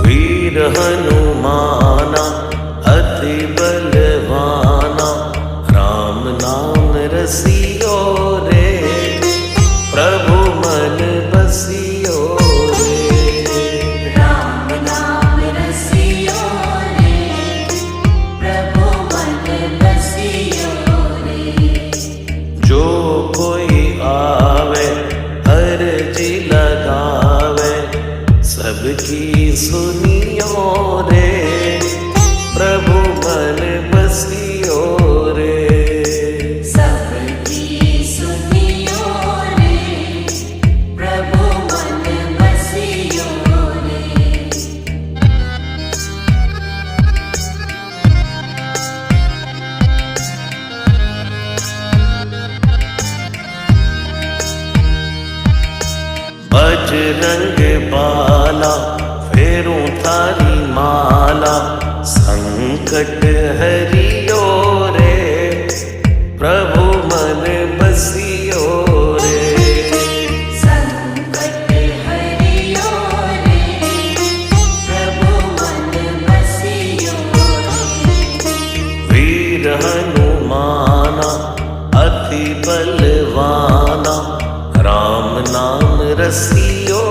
वीर हनुमाना अति बलवाना, राम नाम रसियो रे, प्रभु मन बसियो रे। राम नाम रसियो रे, प्रभु मन बसियो रे। जो कोई आवे अर्जी लगावे, सबकी सुनियो रे, प्रभु मन बसियो रे। सबकी सुनियो रे, प्रभु मन बसियो रे। बजरंग बाला फेरूं थारी माला, संकट हरियो रे, प्रभु मन बसियो रे। संकट हरियो रे, प्रभु मन बसियो रे। वीर हनुमाना अति बलवाना, राम नाम रसियो